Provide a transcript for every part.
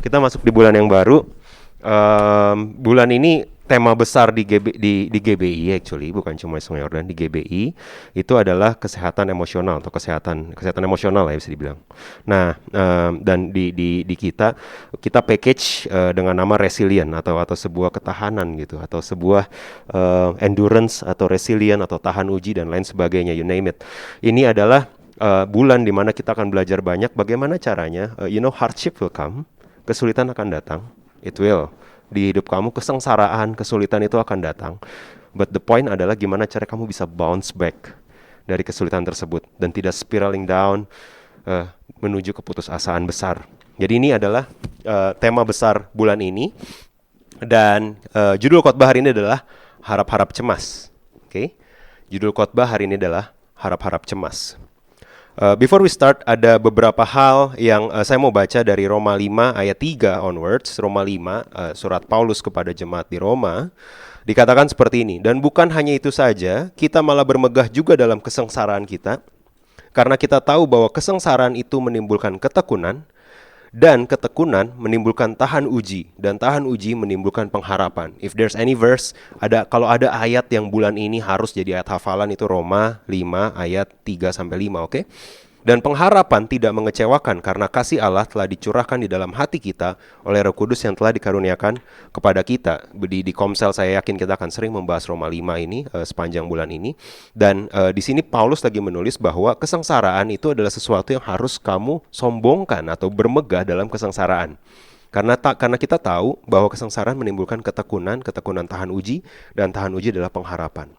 Kita masuk di bulan yang baru. Bulan ini tema besar di GBI actually, bukan cuma Sungai Yordan, di GBI itu adalah kesehatan emosional atau kesehatan emosional ya bisa dibilang. Nah, dan di kita package dengan nama resilient atau sebuah ketahanan gitu, atau sebuah endurance atau resilient atau tahan uji dan lain sebagainya, you name it. Ini adalah bulan dimana kita akan belajar banyak bagaimana caranya, hardship will come, kesulitan akan datang, it will. Di hidup kamu, kesengsaraan, kesulitan itu akan datang. But the point adalah gimana cara kamu bisa bounce back dari kesulitan tersebut dan tidak spiraling down menuju keputusasaan besar. Jadi ini adalah tema besar bulan ini. Dan judul khotbah hari ini adalah harap-harap cemas. Oke. Judul khotbah hari ini adalah harap-harap cemas. Before we start, ada beberapa hal yang saya mau baca dari Roma 5 ayat 3 onwards. Roma 5, surat Paulus kepada jemaat di Roma. Dikatakan seperti ini, dan bukan hanya itu saja, kita malah bermegah juga dalam kesengsaraan kita, karena kita tahu bahwa kesengsaraan itu menimbulkan ketekunan, dan ketekunan menimbulkan tahan uji, dan tahan uji menimbulkan pengharapan. If there's any verse, kalau ada ayat yang bulan ini harus jadi ayat hafalan, itu Roma 5 ayat 3-5, oke? Dan pengharapan tidak mengecewakan karena kasih Allah telah dicurahkan di dalam hati kita oleh Roh Kudus yang telah dikaruniakan kepada kita. Di Komsel saya yakin kita akan sering membahas Roma 5 ini sepanjang bulan ini. Dan di sini Paulus lagi menulis bahwa kesengsaraan itu adalah sesuatu yang harus kamu sombongkan atau bermegah dalam kesengsaraan. Karena kita tahu bahwa kesengsaraan menimbulkan ketekunan tahan uji, dan tahan uji adalah pengharapan.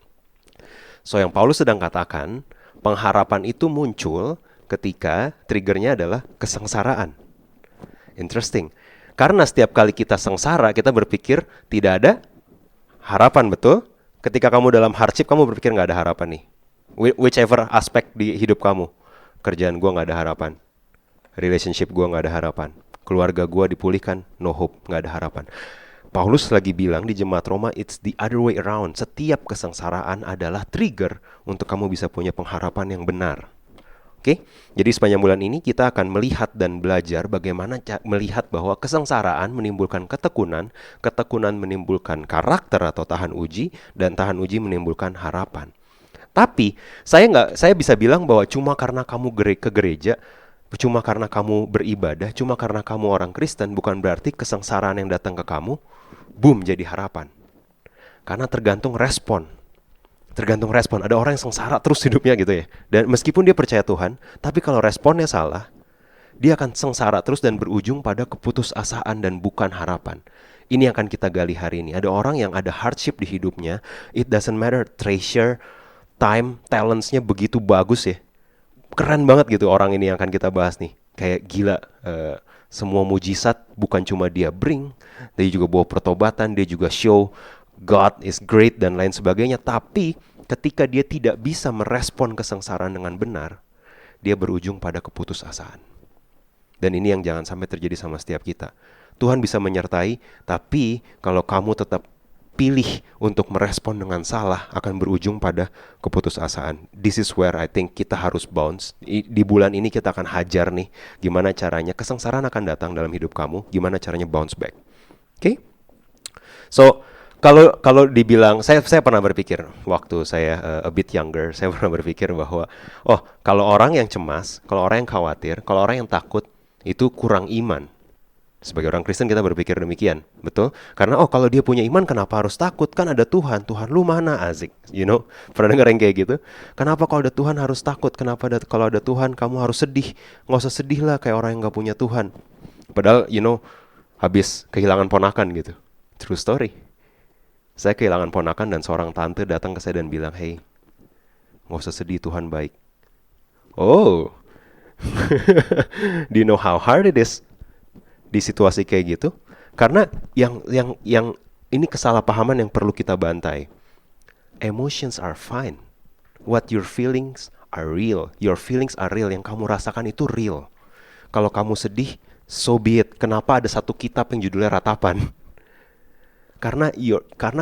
So yang Paulus sedang katakan, pengharapan itu muncul ketika triggernya adalah kesengsaraan. Interesting. Karena setiap kali kita sengsara, kita berpikir tidak ada harapan, betul? Ketika kamu dalam hardship, kamu berpikir nggak ada harapan nih. Whichever aspek di hidup kamu. Kerjaan gue nggak ada harapan. Relationship gue nggak ada harapan. Keluarga gue dipulihkan, no hope, nggak ada harapan. Paulus lagi bilang di jemaat Roma, it's the other way around. Setiap kesengsaraan adalah trigger untuk kamu bisa punya pengharapan yang benar. Oke, jadi sepanjang bulan ini kita akan melihat dan belajar bagaimana melihat bahwa kesengsaraan menimbulkan ketekunan menimbulkan karakter atau tahan uji, dan tahan uji menimbulkan harapan. Tapi saya bisa bilang bahwa cuma karena kamu ke gereja, cuma karena kamu beribadah, cuma karena kamu orang Kristen, bukan berarti kesengsaraan yang datang ke kamu, boom, jadi harapan. Karena tergantung respon. Ada orang yang sengsara terus hidupnya gitu ya. Dan meskipun dia percaya Tuhan, tapi kalau responnya salah, dia akan sengsara terus dan berujung pada keputusasaan dan bukan harapan. Ini yang akan kita gali hari ini. Ada orang yang ada hardship di hidupnya, it doesn't matter, treasure, time, talents-nya begitu bagus ya. Keren banget gitu orang ini yang akan kita bahas nih. Kayak gila, semua mujizat bukan cuma dia bring, dia juga bawa pertobatan, dia juga show God is great dan lain sebagainya. Tapi ketika dia tidak bisa merespon kesengsaraan dengan benar, dia berujung pada keputusasaan. Dan ini yang jangan sampai terjadi sama setiap kita. Tuhan bisa menyertai, tapi kalau kamu tetap pilih untuk merespon dengan salah, akan berujung pada keputusasaan. This is where I think kita harus bounce. Di bulan ini kita akan hajar nih, gimana caranya kesengsaraan akan datang dalam hidup kamu, gimana caranya bounce back. Oke? So, kalau dibilang, saya pernah berpikir waktu saya a bit younger, saya pernah berpikir bahwa kalau orang yang cemas, kalau orang yang khawatir, kalau orang yang takut, itu kurang iman. Sebagai orang Kristen kita berpikir demikian, betul? Karena kalau dia punya iman, kenapa harus takut? Kan ada Tuhan, Tuhan lu mana, Azik? Pernah dengar yang kayak gitu? Kenapa kalau ada Tuhan harus takut? Kenapa kalau ada Tuhan kamu harus sedih? Nggak usah sedih lah kayak orang yang nggak punya Tuhan. Padahal, habis kehilangan ponakan gitu. True story. Saya kehilangan ponakan dan seorang tante datang ke saya dan bilang, hey, nggak usah sedih, Tuhan baik. Oh, do you know how hard it is di situasi kayak gitu? Karena yang ini kesalahpahaman yang perlu kita bantai. Emotions are fine. What your feelings are real. Your feelings are real. Yang kamu rasakan itu real. Kalau kamu sedih, so be it. Kenapa ada satu kitab yang judulnya Ratapan? Karena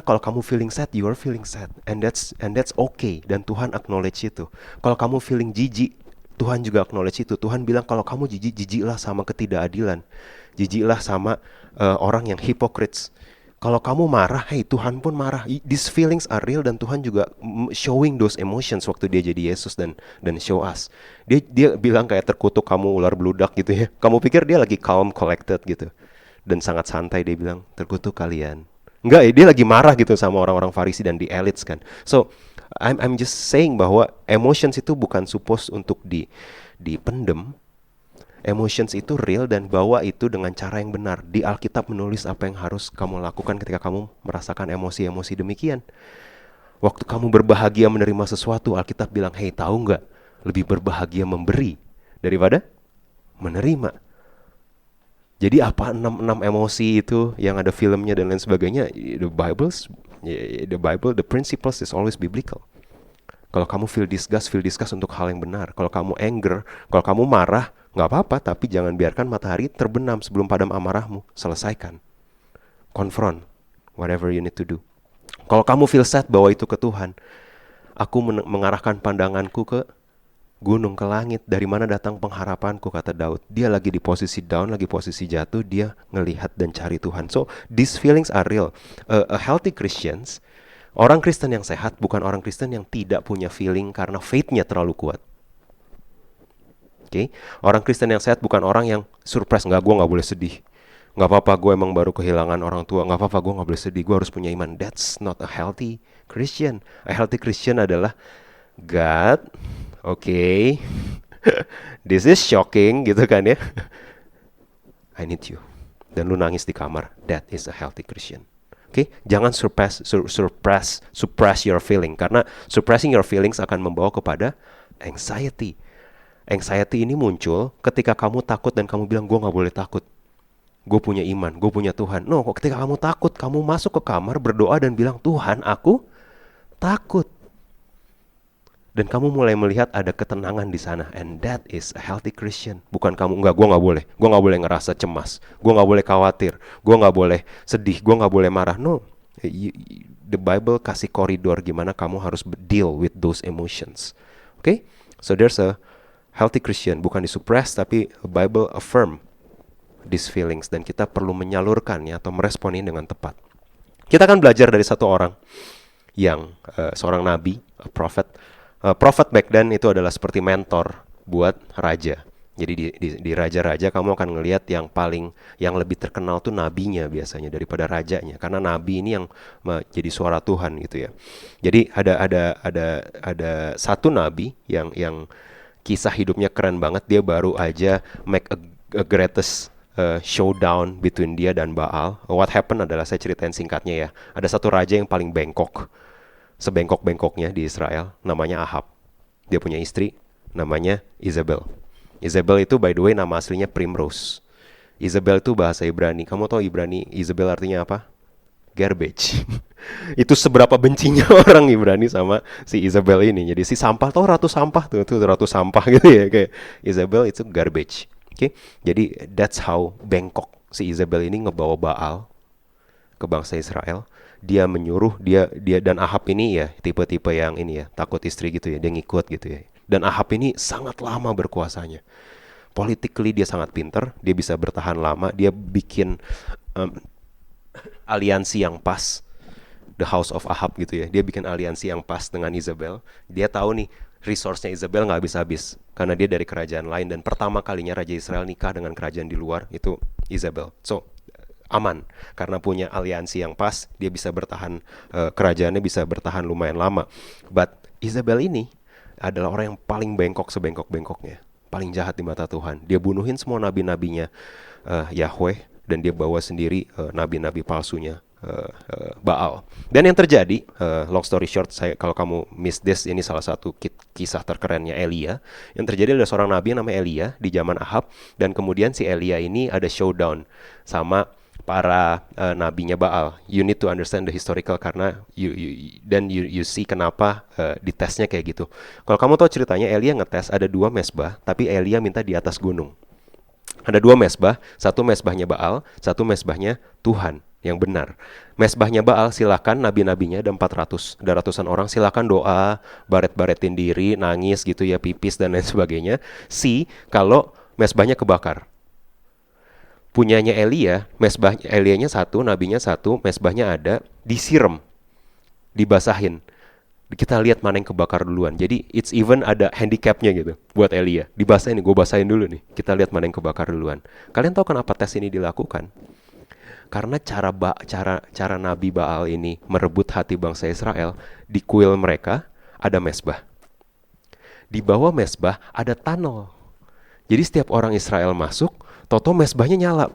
kalau kamu feeling sad, you are feeling sad, and that's okay, dan Tuhan acknowledge itu. Kalau kamu feeling jijik, Tuhan juga acknowledge itu. Tuhan bilang kalau kamu jijiklah sama ketidakadilan, jijiklah sama orang yang hypocrites. Kalau kamu marah, hey, Tuhan pun marah. These feelings are real, dan Tuhan juga showing those emotions waktu dia jadi Yesus dan show us. Dia bilang kayak terkutuk kamu ular beludak gitu ya. Kamu pikir dia lagi calm, collected gitu, dan sangat santai. Dia bilang terkutuk kalian. Enggak, dia lagi marah gitu sama orang-orang Farisi dan di elites kan. So I'm just saying bahwa emotions itu bukan supposed untuk dipendem. Emotions itu real, dan bawa itu dengan cara yang benar. Di Alkitab menulis apa yang harus kamu lakukan ketika kamu merasakan emosi-emosi demikian. Waktu kamu berbahagia menerima sesuatu, Alkitab bilang, hey, tahu nggak? Lebih berbahagia memberi daripada menerima. Jadi apa 6 emosi itu yang ada filmnya dan lain sebagainya? The Bible, the principles is always biblical. Kalau kamu feel disgust untuk hal yang benar. Kalau kamu anger, kalau kamu marah, nggak apa-apa, tapi jangan biarkan matahari terbenam sebelum padam amarahmu. Selesaikan. Confront whatever you need to do. Kalau kamu feel sad, bawa itu ke Tuhan. Aku mengarahkan pandanganku ke gunung, ke langit. Dari mana datang pengharapanku, kata Daud. Dia lagi di posisi down, lagi posisi jatuh, dia ngelihat dan cari Tuhan. So, these feelings are real. A healthy Christians, orang Kristen yang sehat bukan orang Kristen yang tidak punya feeling karena faith-nya terlalu kuat. Okay? Orang Kristen yang sehat bukan orang yang surprise, gue gak boleh sedih. Gak apa-apa, gue emang baru kehilangan orang tua. Gak apa-apa, gue gak boleh sedih, gue harus punya iman. That's not a healthy Christian. A healthy Christian adalah, God, okay, this is shocking gitu kan ya. I need you. Dan lu nangis di kamar. That is a healthy Christian. Okay? Jangan suppress your feeling. Karena suppressing your feelings akan membawa kepada anxiety. Anxiety ini muncul ketika kamu takut dan kamu bilang, gue gak boleh takut. Gue punya iman, gue punya Tuhan. No, ketika kamu takut, kamu masuk ke kamar berdoa dan bilang, Tuhan, aku takut. Dan kamu mulai melihat ada ketenangan di sana. And that is a healthy Christian. Bukan kamu, enggak, gue gak boleh. Gue gak boleh ngerasa cemas. Gue gak boleh khawatir. Gue gak boleh sedih. Gue gak boleh marah. No, the Bible kasih koridor gimana kamu harus deal with those emotions. Okay? So there's a healthy Christian, bukan disuppress, tapi Bible affirm these feelings, dan kita perlu menyalurkannya atau meresponnya dengan tepat. Kita akan belajar dari satu orang yang seorang nabi, prophet. Prophet back then itu adalah seperti mentor buat raja. Jadi di raja-raja kamu akan ngelihat yang lebih terkenal tuh nabinya biasanya daripada rajanya, karena nabi ini yang jadi suara Tuhan gitu ya. Jadi ada satu nabi yang kisah hidupnya keren banget. Dia baru aja make a greatest showdown between dia dan Baal. What happened adalah, saya ceritain singkatnya ya. Ada satu raja yang paling bengkok, sebengkok-bengkoknya di Israel, namanya Ahab. Dia punya istri, namanya Isabel. Isabel itu by the way nama aslinya Primrose. Isabel itu bahasa Ibrani. Kamu tahu Ibrani Isabel artinya apa? Garbage. Itu seberapa bencinya orang Ibrani sama si Isabel ini. Jadi si sampah, tau ratu sampah tuh ratu sampah gitu ya, kayak Isabel itu garbage. Okay? Jadi that's how bengkok si Isabel ini ngebawa Baal ke bangsa Israel. Dia menyuruh, dia dan Ahab ini ya tipe-tipe yang ini ya, takut istri gitu ya, dia ngikut gitu ya. Dan Ahab ini sangat lama berkuasanya. Politically dia sangat pinter, dia bisa bertahan lama, dia bikin aliansi yang pas. The House of Ahab gitu ya. Dia bikin aliansi yang pas dengan Isabel. Dia tahu nih resource-nya Isabel nggak habis-habis karena dia dari kerajaan lain, dan pertama kalinya Raja Israel nikah dengan kerajaan di luar itu Isabel. So aman karena punya aliansi yang pas, dia bisa bertahan, kerajaannya bisa bertahan lumayan lama. But Isabel ini adalah orang yang paling bengkok sebengkok-bengkoknya, paling jahat di mata Tuhan. Dia bunuhin semua nabi-nabinya Yahweh, dan dia bawa sendiri nabi-nabi palsunya Baal. Dan yang terjadi, long story short, kalau kamu miss this, ini salah satu kisah terkerennya Elia. Yang terjadi adalah seorang nabi yang namanya Elia di zaman Ahab, dan kemudian si Elia ini ada showdown sama para nabinya Baal. You need to understand the historical, karena you see kenapa ditesnya kayak gitu. Kalau kamu tahu ceritanya, Elia ngetes ada 2 mesbah, tapi Elia minta di atas gunung. Ada 2 mesbah, satu mesbahnya Baal, satu mesbahnya Tuhan. yang benar. Mesbahnya Baal silakan, nabi-nabinya ada 400, ada ratusan orang, silakan doa, baret-baretin diri, nangis gitu ya, pipis dan lain sebagainya. Kalau mesbahnya kebakar. Punyanya Elia, mesbah Elianya satu, nabinya satu, mesbahnya ada, disiram, dibasahin. Kita lihat mana yang kebakar duluan. Jadi it's even ada handicapnya gitu buat Elia. Dibasahin nih, gue basahin dulu nih. Kita lihat mana yang kebakar duluan. Kalian tahu kenapa tes ini dilakukan? Karena cara Nabi Baal ini merebut hati bangsa Israel, di kuil mereka ada mesbah. Di bawah mesbah ada tunnel. Jadi setiap orang Israel masuk, toto mesbahnya nyala,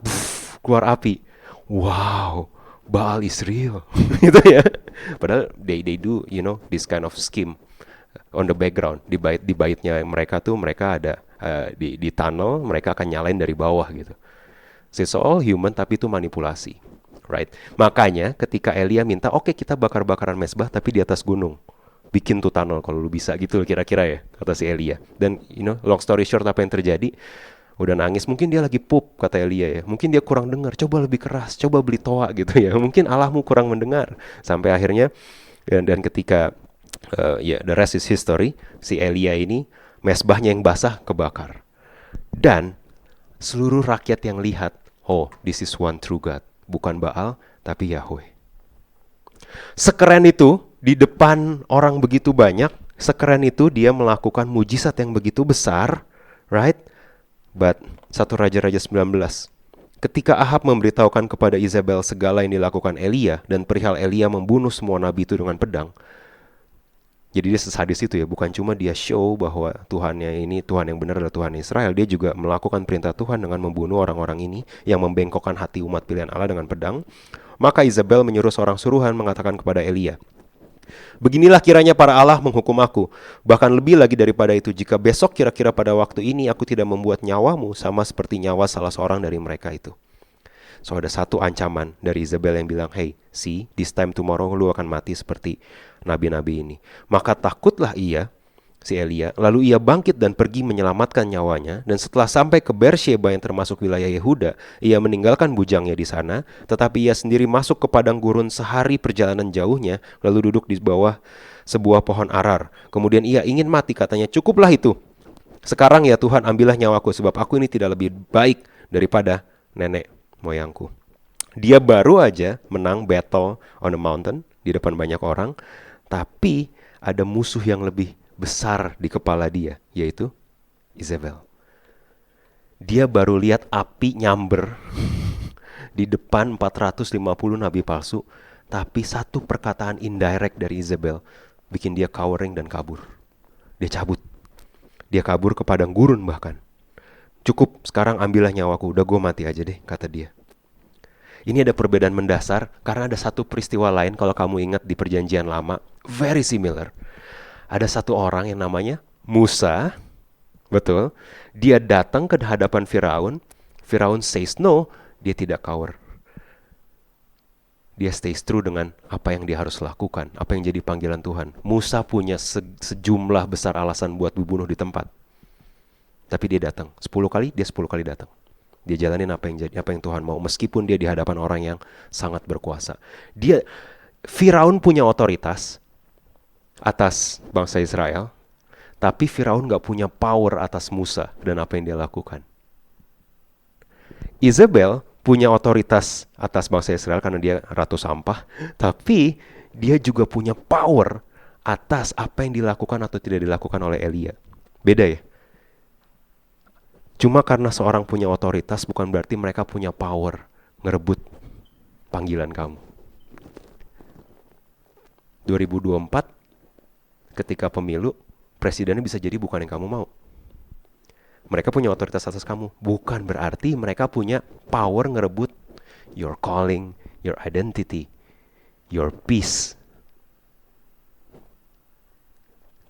keluar api. Wow, Baal is real. Gitu ya. Padahal they do, this kind of scheme on the background. Di baitnya mereka tuh, mereka ada di tunnel, mereka akan nyalain dari bawah gitu. It's all human, tapi itu manipulasi, right? Makanya ketika Elia minta, oke, kita bakar-bakaran mesbah tapi di atas gunung, bikin tuh tunnel kalau lu bisa gitu kira-kira ya, kata si Elia. Dan long story short, apa yang terjadi? Udah nangis, mungkin dia lagi pup, kata Elia ya. Mungkin dia kurang dengar, coba lebih keras, coba beli toa gitu ya. Mungkin Allahmu kurang mendengar. Sampai akhirnya, dan ketika, the rest is history, si Elia ini, mesbahnya yang basah kebakar. Dan seluruh rakyat yang lihat, oh, this is one true God. Bukan Baal, tapi Yahweh. Sekeren itu, di depan orang begitu banyak, sekeren itu dia melakukan mujizat yang begitu besar, right? But 1 Raja-Raja 19, ketika Ahab memberitahukan kepada Isabel segala yang dilakukan Elia, dan perihal Elia membunuh semua nabi itu dengan pedang. Jadi dia sesadis itu ya, bukan cuma dia show bahwa Tuhannya ini, Tuhan yang benar adalah Tuhan Israel. Dia juga melakukan perintah Tuhan dengan membunuh orang-orang ini yang membengkokkan hati umat pilihan Allah dengan pedang. Maka Isabel menyuruh seorang suruhan mengatakan kepada Elia, beginilah kiranya para Allah menghukum aku. Bahkan lebih lagi daripada itu, jika besok kira-kira pada waktu ini aku tidak membuat nyawamu sama seperti nyawa salah seorang dari mereka itu. So ada satu ancaman dari Isabel yang bilang, hey, see, this time tomorrow lu akan mati seperti nabi-nabi ini. Maka takutlah ia, si Elia, lalu ia bangkit dan pergi menyelamatkan nyawanya. Dan setelah sampai ke Beersheba yang termasuk wilayah Yehuda, ia meninggalkan bujangnya di sana. Tetapi ia sendiri masuk ke padang gurun sehari perjalanan jauhnya, lalu duduk di bawah sebuah pohon arar. Kemudian ia ingin mati, katanya, cukuplah itu. Sekarang ya Tuhan, ambillah nyawaku, sebab aku ini tidak lebih baik daripada nenek moyangku. Dia baru aja menang battle on the mountain di depan banyak orang, tapi ada musuh yang lebih besar di kepala dia, yaitu Isabel. Dia baru lihat api nyamber di depan 450 nabi palsu, tapi satu perkataan indirect dari Isabel bikin dia cowering dan kabur. Dia cabut. Dia kabur ke padang gurun bahkan. Cukup, sekarang ambillah nyawaku, udah gue mati aja deh, kata dia. Ini ada perbedaan mendasar karena ada satu peristiwa lain kalau kamu ingat di perjanjian lama, very similar. Ada satu orang yang namanya Musa, betul. Dia datang ke hadapan Firaun, Firaun says no, dia tidak cower. Dia stays true dengan apa yang dia harus lakukan, apa yang jadi panggilan Tuhan. Musa punya sejumlah besar alasan buat dibunuh di tempat. Tapi dia datang, 10 kali, dia 10 kali datang. Dia jalanin apa yang Tuhan mau, meskipun dia di hadapan orang yang sangat berkuasa. Firaun punya otoritas atas bangsa Israel, tapi Firaun gak punya power atas Musa dan apa yang dia lakukan. Isabel punya otoritas atas bangsa Israel karena dia ratu sampah, tapi dia juga punya power atas apa yang dilakukan atau tidak dilakukan oleh Elia. Beda ya? Cuma karena seorang punya otoritas bukan berarti mereka punya power ngerebut panggilan kamu. 2024 ketika pemilu, presidennya bisa jadi bukan yang kamu mau. Mereka punya otoritas atas kamu, bukan berarti mereka punya power ngerebut your calling, your identity, your peace.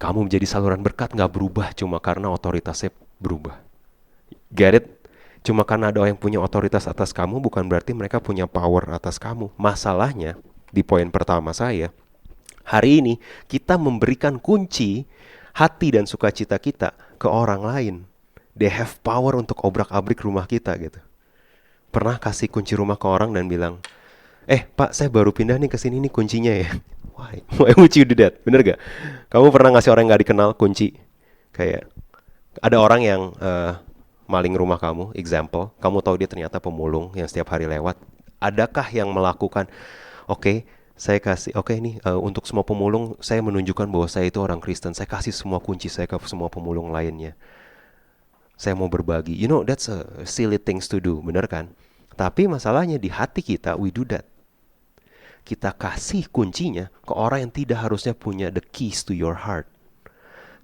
Kamu menjadi saluran berkat gak berubah cuma karena otoritasnya berubah. Get it? Cuma karena ada orang yang punya otoritas atas kamu bukan berarti mereka punya power atas kamu. Masalahnya di poin pertama saya, hari ini kita memberikan kunci hati dan sukacita kita ke orang lain. They have power untuk obrak-abrik rumah kita gitu. Pernah kasih kunci rumah ke orang dan bilang, Pak, saya baru pindah nih ke sini nih kuncinya ya. Why? Why would you do that? Bener gak? Kamu pernah ngasih orang yang gak dikenal kunci? Kayak ada orang yang maling rumah kamu, example, kamu tahu dia ternyata pemulung yang setiap hari lewat. Adakah yang melakukan, oke, saya kasih, oke nih untuk semua pemulung, saya menunjukkan bahwa saya itu orang Kristen. Saya kasih semua kunci saya ke semua pemulung lainnya. Saya mau berbagi. You know, that's a silly things to do, bener kan? Tapi masalahnya di hati kita, we do that. Kita kasih kuncinya ke orang yang tidak harusnya punya the keys to your heart.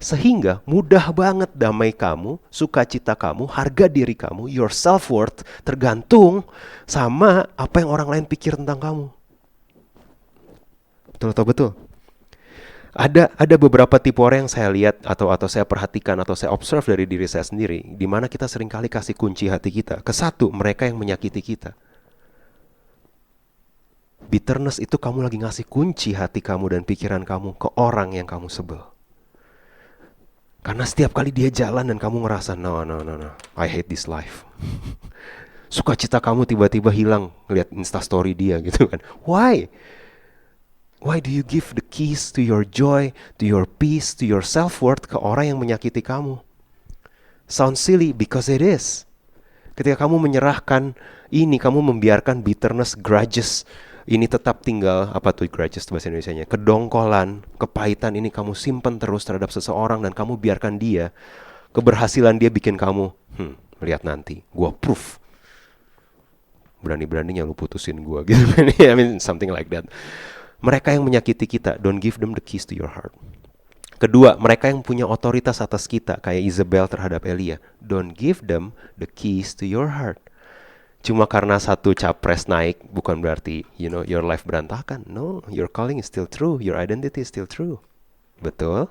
Sehingga mudah banget damai kamu, sukacita kamu, harga diri kamu, your self-worth tergantung sama apa yang orang lain pikir tentang kamu. Betul atau betul? Ada beberapa tipe orang yang saya lihat atau saya perhatikan atau saya observe dari diri saya sendiri, di mana kita seringkali kasih kunci hati kita ke satu, mereka yang menyakiti kita. Bitterness itu kamu lagi ngasih kunci hati kamu dan pikiran kamu ke orang yang kamu sebel. Karena setiap kali dia jalan dan kamu ngerasa, no, I hate this life. Sukacita kamu tiba-tiba hilang ngeliat instastory dia gitu kan. Why? Why do you give the keys to your joy, to your peace, to your self-worth ke orang yang menyakiti kamu? Sounds silly because it is. Ketika kamu menyerahkan ini, kamu membiarkan bitterness, grudges, ini tetap tinggal, apa tuh grudges bahasa Indonesianya? Kedongkolan, kepahitan ini kamu simpen terus terhadap seseorang dan kamu biarkan dia, keberhasilan dia bikin kamu, lihat nanti, gua proof. Berani-beraninya lu putusin gua gitu kan. I mean something like that. Mereka yang menyakiti kita, don't give them the keys to your heart. Kedua, mereka yang punya otoritas atas kita, kayak Isabel terhadap Elia, don't give them the keys to your heart. Cuma karena satu capres naik, bukan berarti, your life berantakan. No, your calling is still true, your identity is still true. Betul?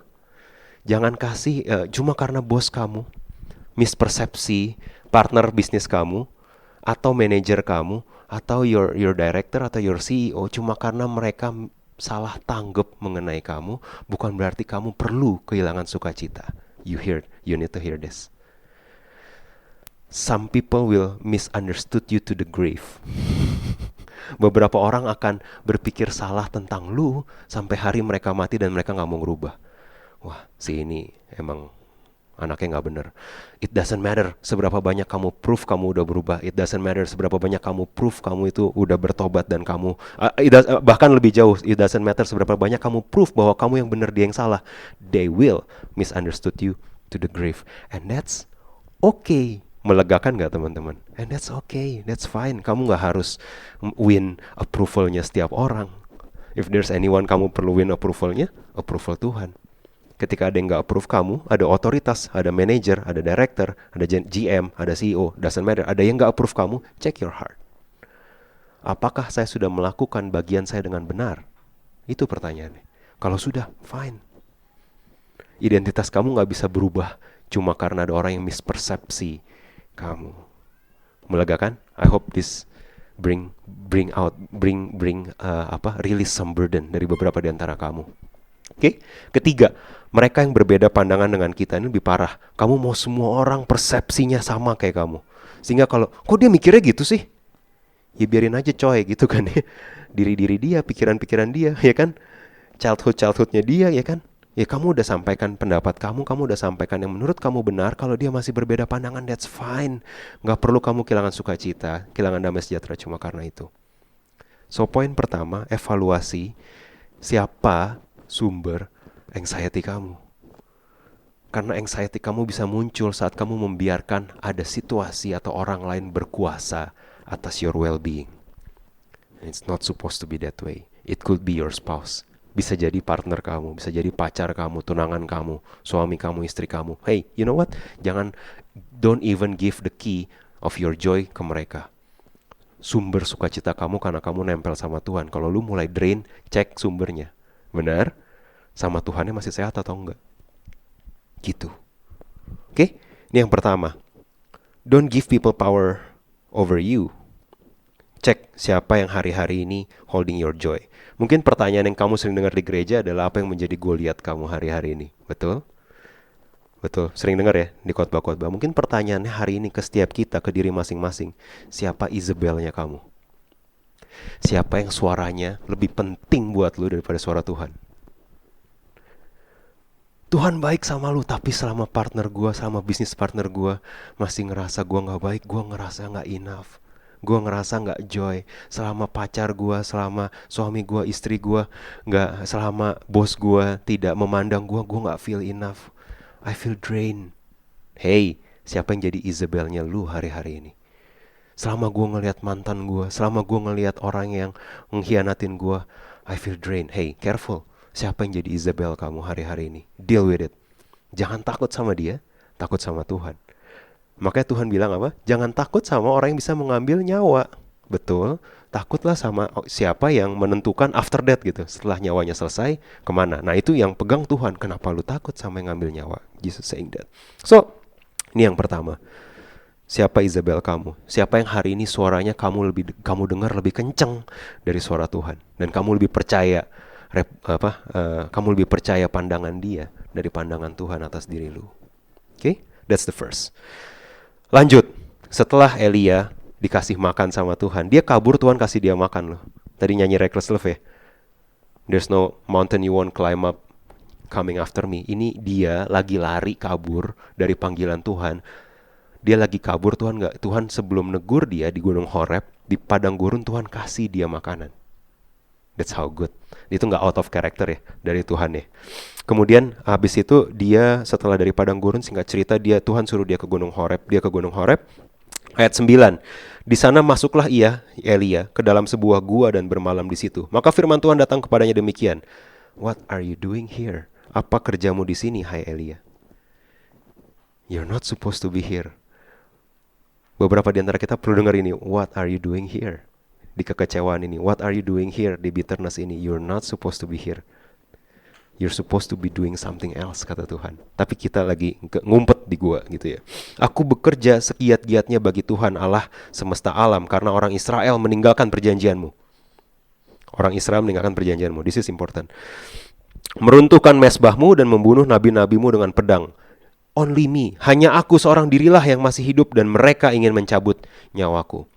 Jangan kasih, cuma karena bos kamu, mispersepsi, partner bisnis kamu, atau manajer kamu, atau your director atau your CEO, cuma karena mereka salah tanggap mengenai kamu, bukan berarti kamu perlu kehilangan sukacita. You need to hear this. Some people will misunderstood you to the grave. Beberapa orang akan berpikir salah tentang lu sampai hari mereka mati dan mereka gak mau ngerubah. Wah, si ini emang anaknya gak bener. It doesn't matter seberapa banyak kamu proof kamu udah berubah. It doesn't matter seberapa banyak kamu proof kamu itu udah bertobat dan kamu bahkan lebih jauh, it doesn't matter seberapa banyak kamu proof bahwa kamu yang bener dia yang salah. They will misunderstood you to the grave. And that's okay. Melegakan gak teman-teman? And that's okay, that's fine. Kamu gak harus win approvalnya setiap orang. If there's anyone kamu perlu win approvalnya, approval Tuhan. Ketika ada yang gak approve kamu, ada otoritas, ada manager, ada director, ada GM, ada CEO, doesn't matter. Ada yang gak approve kamu, check your heart. Apakah saya sudah melakukan bagian saya dengan benar? Itu pertanyaannya. Kalau sudah, fine. Identitas kamu gak bisa berubah cuma karena ada orang yang mispersepsi kamu. Melegakan? I hope this release some burden dari beberapa di antara kamu. Oke? Ketiga, mereka yang berbeda pandangan dengan kita ini lebih parah. Kamu mau semua orang persepsinya sama kayak kamu. Sehingga kalau, kok dia mikirnya gitu sih? Ya biarin aja coy gitu kan ya. Diri-diri dia, pikiran-pikiran dia, ya kan? Childhoodnya dia, ya kan? Ya kamu udah sampaikan pendapat kamu udah sampaikan yang menurut kamu benar. Kalau dia masih berbeda pandangan, that's fine. Gak perlu kamu kehilangan sukacita, kehilangan damai sejahtera cuma karena itu. So poin pertama, evaluasi siapa sumber anxiety kamu. Karena anxiety kamu bisa muncul saat kamu membiarkan ada situasi atau orang lain berkuasa atas your well-being. And it's not supposed to be that way. It could be your spouse. Bisa jadi partner kamu, bisa jadi pacar kamu, tunangan kamu, suami kamu, istri kamu. Hey, you know what? Don't even give the key of your joy ke mereka. Sumber sukacita kamu karena kamu nempel sama Tuhan. Kalau lu mulai drain, cek sumbernya. Benar? Sama Tuhannya masih sehat atau enggak? Gitu. Oke? Ini yang pertama. Don't give people power over you. Cek siapa yang hari-hari ini holding your joy. Mungkin pertanyaan yang kamu sering dengar di gereja adalah apa yang menjadi Goliat kamu hari-hari ini. Betul? Betul, sering dengar ya di khotbah-khotbah. Mungkin pertanyaannya hari ini ke setiap kita, ke diri masing-masing. Siapa Isabelnya kamu? Siapa yang suaranya lebih penting buat lu daripada suara Tuhan? Tuhan baik sama lu, tapi selama partner gue, selama bisnis partner gue masih ngerasa gue gak baik, gue ngerasa gak enough, gue ngerasa gak joy. Selama pacar gue, selama suami gue, istri gue gak, selama bos gue tidak memandang gue gak feel enough. I feel drained. Hey, siapa yang jadi Isabelnya lu hari-hari ini? Selama gue ngelihat mantan gue, selama gue ngelihat orang yang mengkhianatin gue, I feel drained. Hey, careful. Siapa yang jadi Isabel kamu hari-hari ini? Deal with it. Jangan takut sama dia, takut sama Tuhan. Makanya Tuhan bilang apa? Jangan takut sama orang yang bisa mengambil nyawa. Betul, takutlah sama siapa yang menentukan after death gitu. Setelah nyawanya selesai, kemana? Nah itu yang pegang Tuhan. Kenapa lu takut sama yang ngambil nyawa? Jesus saying that. So, ini yang pertama. Siapa Isabel kamu? Siapa yang hari ini suaranya kamu dengar lebih kenceng dari suara Tuhan, dan kamu lebih percaya kamu lebih percaya pandangan dia dari pandangan Tuhan atas diri lu. Okay? That's the first. Lanjut. Setelah Elia dikasih makan sama Tuhan, dia kabur, Tuhan kasih dia makan loh. Tadi nyanyi Reckless Love ya. There's no mountain you won't climb up coming after me. Ini dia lagi lari kabur dari panggilan Tuhan. Dia lagi kabur, Tuhan sebelum negur dia di Gunung Horeb, di padang gurun, Tuhan kasih dia makanan. That's how good. Itu gak out of character ya dari Tuhan ya. Kemudian habis itu dia setelah dari padang gurun, singkat cerita Tuhan suruh dia ke Gunung Horeb. Dia ke Gunung Horeb. Ayat 9. Di sana masuklah Elia ke dalam sebuah gua dan bermalam di situ. Maka firman Tuhan datang kepadanya demikian. What are you doing here? Apa kerjamu di sini, hai Elia? You're not supposed to be here. Beberapa di antara kita perlu dengar ini. What are you doing here? Di kekecewaan ini. What are you doing here? Di bitterness ini. You're not supposed to be here. You're supposed to be doing something else, kata Tuhan. Tapi kita lagi ngumpet di gua gitu ya. Aku bekerja segiat-giatnya bagi Tuhan Allah semesta alam, karena orang Israel meninggalkan perjanjianmu. Orang Israel meninggalkan perjanjianmu. This is important. Meruntuhkan mezbahmu dan membunuh nabi-nabimu dengan pedang. Only me, hanya aku seorang dirilah yang masih hidup, dan mereka ingin mencabut nyawaku.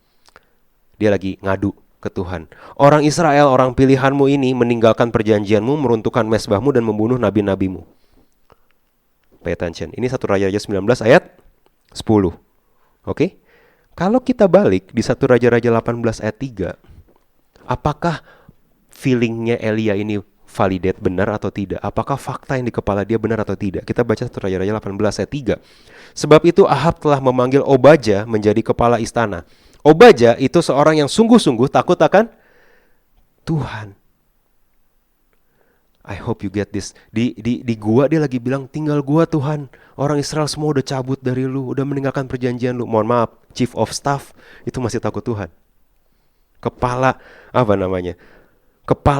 Dia lagi ngadu ke Tuhan. Orang Israel, orang pilihanmu ini meninggalkan perjanjianmu, meruntuhkan mezbahmu dan membunuh nabi-nabimu. Pay attention. Ini 1 Raja-Raja 19 ayat 10. Oke? Kalau kita balik di 1 Raja-Raja 18 ayat 3, apakah feelingnya Elia ini validate, benar atau tidak? Apakah fakta yang di kepala dia benar atau tidak? Kita baca 1 Raja-Raja 18 ayat 3. Sebab itu Ahab telah memanggil Obaja menjadi kepala istana. Obaja itu seorang yang sungguh-sungguh takut akan Tuhan. I hope you get this. Di gua dia lagi bilang, tinggal gua Tuhan. Orang Israel semua udah cabut dari lu, udah meninggalkan perjanjian lu. Mohon maaf, chief of staff itu masih takut Tuhan. Kepala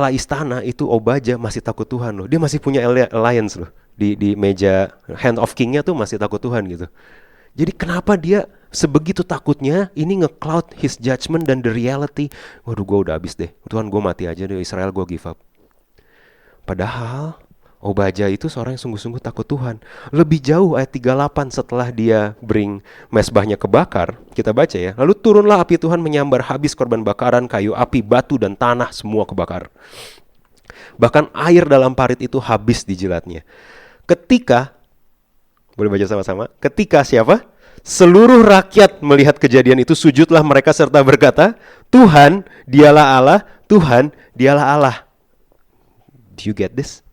istana itu Obaja masih takut Tuhan loh. Dia masih punya alliance loh. Di meja hand of king-nya tuh masih takut Tuhan gitu. Jadi kenapa dia sebegitu takutnya ini nge-cloud his judgment dan the reality? Waduh, gue udah habis deh. Tuhan, gue mati aja deh, Israel gue give up. Padahal Obaja itu seorang yang sungguh-sungguh takut Tuhan. Lebih jauh ayat 38 setelah dia bring mezbahnya kebakar, kita baca ya. Lalu turunlah api Tuhan menyambar habis korban bakaran, kayu api, batu dan tanah semua kebakar. Bahkan air dalam parit itu habis dijilatnya. Ketika, boleh baca sama-sama? Ketika siapa? Seluruh rakyat melihat kejadian itu, sujudlah mereka serta berkata, Tuhan, dialah Allah, Tuhan, dialah Allah. Do you get this?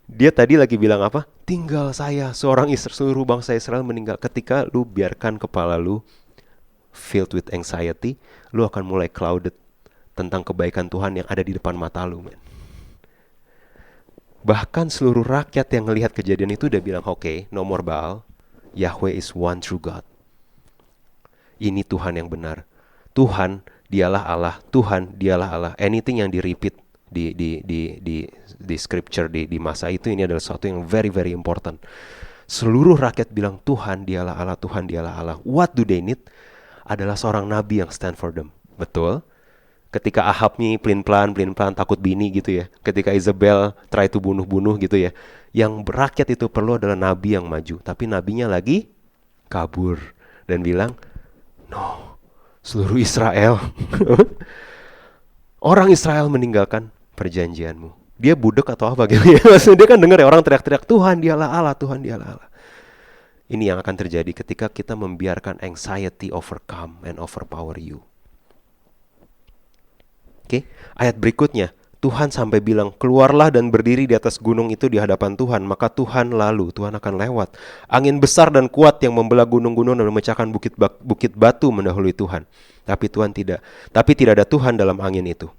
Dia tadi lagi bilang apa? Tinggal saya, seluruh bangsa Israel meninggal. Ketika lu biarkan kepala lu filled with anxiety, lu akan mulai clouded tentang kebaikan Tuhan yang ada di depan mata lu, man. Bahkan seluruh rakyat yang ngelihat kejadian itu udah bilang, okay, no more Baal, Yahweh is one true God. Ini Tuhan yang benar. Tuhan, dialah Allah. Tuhan, dialah Allah. Anything yang di-repeat di scripture di masa itu, ini adalah sesuatu yang very very important. Seluruh rakyat bilang Tuhan dialah Allah, Tuhan dialah Allah. What do they need? Adalah seorang nabi yang stand for them. Betul. Ketika Ahab nih pelin-pelan takut bini gitu ya. Ketika Isabel try to bunuh gitu ya. Yang rakyat itu perlu adalah nabi yang maju. Tapi nabinya lagi kabur dan bilang, no, seluruh Israel. Orang Israel meninggalkan perjanjianmu. Dia budek atau apa gitu ya. Maksudnya dia kan dengar ya orang teriak-teriak, Tuhan dialah Allah, Tuhan dialah Allah. Ini yang akan terjadi ketika kita membiarkan anxiety overcome and overpower you. Oke, ayat berikutnya. Tuhan sampai bilang, keluarlah dan berdiri di atas gunung itu di hadapan Tuhan. Maka Tuhan lalu, Tuhan akan lewat. Angin besar dan kuat yang membelah gunung-gunung dan memecahkan bukit batu mendahului Tuhan. Tapi tidak ada Tuhan dalam angin itu.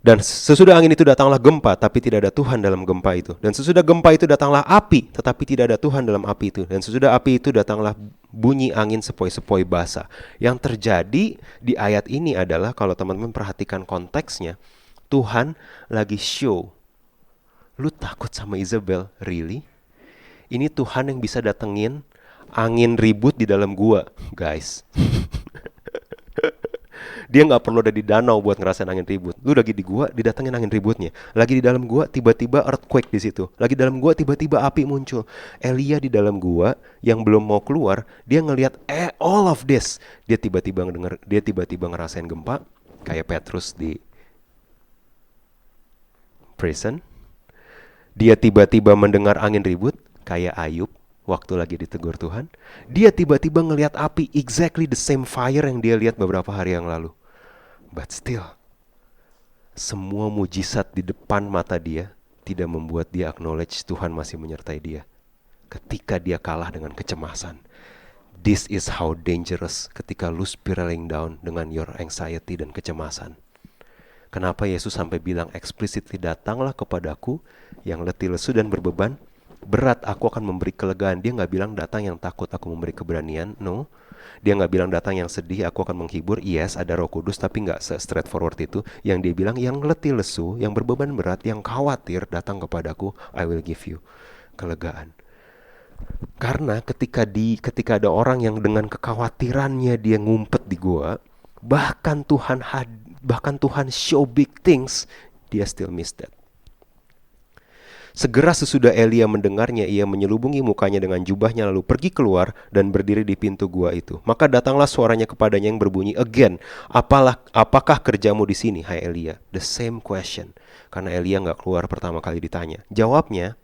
Dan sesudah angin itu datanglah gempa, tapi tidak ada Tuhan dalam gempa itu. Dan sesudah gempa itu datanglah api, tetapi tidak ada Tuhan dalam api itu. Dan sesudah api itu datanglah bunyi angin sepoi-sepoi basah. Yang terjadi di ayat ini adalah, kalau teman-teman perhatikan konteksnya, Tuhan lagi show. Lu takut sama Isabel? Really? Ini Tuhan yang bisa datengin angin ribut di dalam gua, guys. Dia nggak perlu ada di danau buat ngerasain angin ribut. Lu lagi di gua, didatengin angin ributnya. Lagi di dalam gua, tiba-tiba earthquake di situ. Lagi dalam gua, tiba-tiba api muncul. Elia di dalam gua yang belum mau keluar, dia ngelihat all of this. Dia tiba-tiba ngerasain gempa, kayak Petrus di prison. Dia tiba-tiba mendengar angin ribut, kayak Ayub waktu lagi ditegur Tuhan. Dia tiba-tiba ngelihat api, exactly the same fire yang dia lihat beberapa hari yang lalu. But still, semua mujizat di depan mata dia tidak membuat dia acknowledge Tuhan masih menyertai dia. Ketika dia kalah dengan kecemasan. This is how dangerous ketika lu spiraling down dengan your anxiety dan kecemasan. Kenapa Yesus sampai bilang explicitly, datanglah kepadaku yang letih lesu dan berbeban berat, aku akan memberi kelegaan. Dia gak bilang datang yang takut, aku memberi keberanian. No. Dia gak bilang datang yang sedih, aku akan menghibur. Yes, ada Roh Kudus, tapi gak straightforward itu. Yang dia bilang yang letih lesu, yang berbeban berat, yang khawatir, datang kepadaku, I will give you kelegaan. Karena ketika ada orang yang dengan kekhawatirannya dia ngumpet di gua, bahkan Tuhan show big things, dia still miss that. Segera sesudah Elia mendengarnya, ia menyelubungi mukanya dengan jubahnya lalu pergi keluar dan berdiri di pintu gua itu. Maka datanglah suaranya kepadanya yang berbunyi, again, apakah kerjamu di sini, hai Elia? The same question. Karena Elia gak keluar pertama kali ditanya. Jawabnya,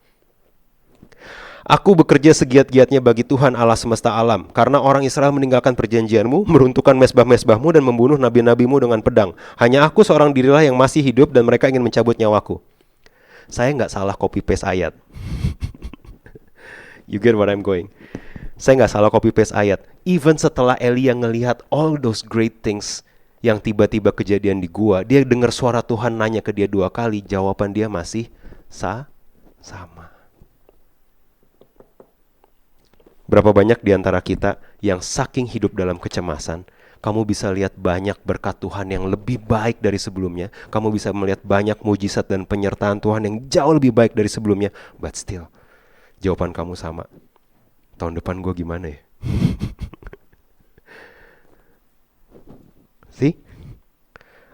aku bekerja segiat-giatnya bagi Tuhan Allah semesta alam. Karena orang Israel meninggalkan perjanjianmu, meruntuhkan mezbah-mezbahmu dan membunuh nabi-nabimu dengan pedang. Hanya aku seorang dirilah yang masih hidup dan mereka ingin mencabut nyawaku. Saya nggak salah copy paste ayat. You get what I'm going? Saya nggak salah copy paste ayat. Even setelah Elia ngelihat all those great things yang tiba-tiba kejadian di gua, dia dengar suara Tuhan nanya ke dia 2 kali, jawaban dia masih sama. Berapa banyak di antara kita yang saking hidup dalam kecemasan, kamu bisa lihat banyak berkat Tuhan yang lebih baik dari sebelumnya. Kamu bisa melihat banyak mujizat dan penyertaan Tuhan yang jauh lebih baik dari sebelumnya. But still, jawaban kamu sama. Tahun depan gue gimana ya? See?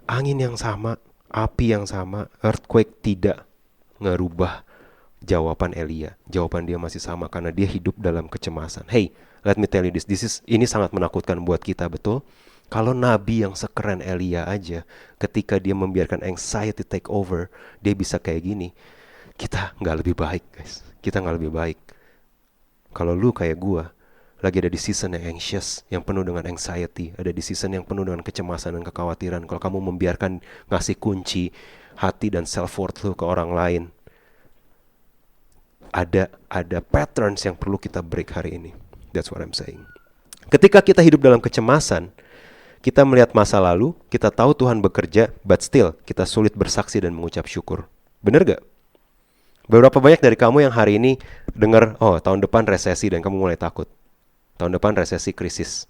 Angin yang sama, api yang sama, earthquake tidak ngerubah jawaban Elia. Jawaban dia masih sama karena dia hidup dalam kecemasan. Hey, let me tell you this. Ini sangat menakutkan buat kita, betul? Kalau nabi yang sekeren Elia aja, ketika dia membiarkan anxiety take over, dia bisa kayak gini. Kita gak lebih baik, guys. Kita gak lebih baik. Kalau lu kayak gua, lagi ada di season yang anxious, yang penuh dengan anxiety, ada di season yang penuh dengan kecemasan dan kekhawatiran. Kalau kamu membiarkan ngasih kunci hati dan self-worth lu ke orang lain, ada patterns yang perlu kita break hari ini. That's what I'm saying. Ketika kita hidup dalam kecemasan, kita melihat masa lalu, kita tahu Tuhan bekerja, but still kita sulit bersaksi dan mengucap syukur. Bener gak? Beberapa banyak dari kamu yang hari ini dengar, oh tahun depan resesi dan kamu mulai takut. Tahun depan resesi krisis,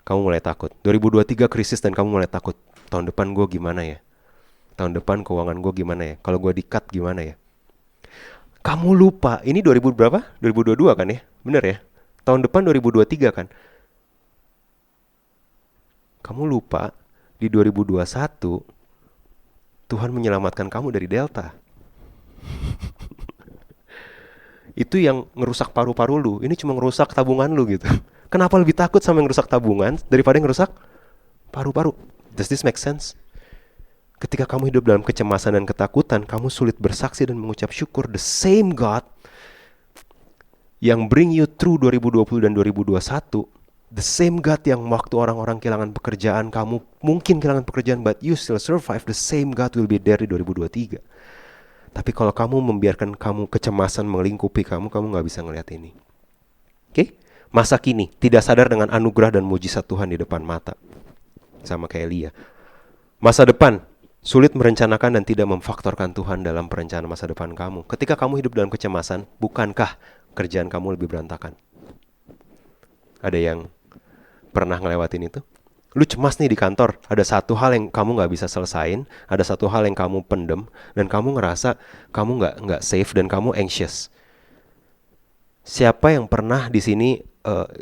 kamu mulai takut. 2023 krisis dan kamu mulai takut. Tahun depan gue gimana ya? Tahun depan keuangan gue gimana ya? Kalau gue di-cut gimana ya? Kamu lupa, ini 2000 berapa? 2022 kan ya? Bener ya? Tahun depan 2023 kan? Kamu lupa, di 2021, Tuhan menyelamatkan kamu dari Delta. Itu yang ngerusak paru-paru lu, ini cuma ngerusak tabungan lu gitu. Kenapa lebih takut sama yang rusak tabungan daripada yang rusak paru-paru? Does this make sense? Ketika kamu hidup dalam kecemasan dan ketakutan, kamu sulit bersaksi dan mengucap syukur. The same God yang bring you through 2020 dan 2021, the same God yang waktu orang-orang kehilangan pekerjaan, kamu mungkin kehilangan pekerjaan but you still survive, the same God will be there di 2023. Tapi kalau kamu membiarkan kamu kecemasan melingkupi kamu gak bisa ngelihat ini. Oke? Masa kini tidak sadar dengan anugerah dan mujizat Tuhan di depan mata. Sama kayak Elia. Masa depan sulit merencanakan dan tidak memfaktorkan Tuhan dalam perencanaan masa depan kamu. Ketika kamu hidup dalam kecemasan, bukankah kerjaan kamu lebih berantakan? Ada yang pernah ngelewatin itu? Lu cemas nih di kantor, ada satu hal yang kamu gak bisa selesain, ada satu hal yang kamu pendem, dan kamu ngerasa kamu nggak safe dan kamu anxious. Siapa yang pernah di sini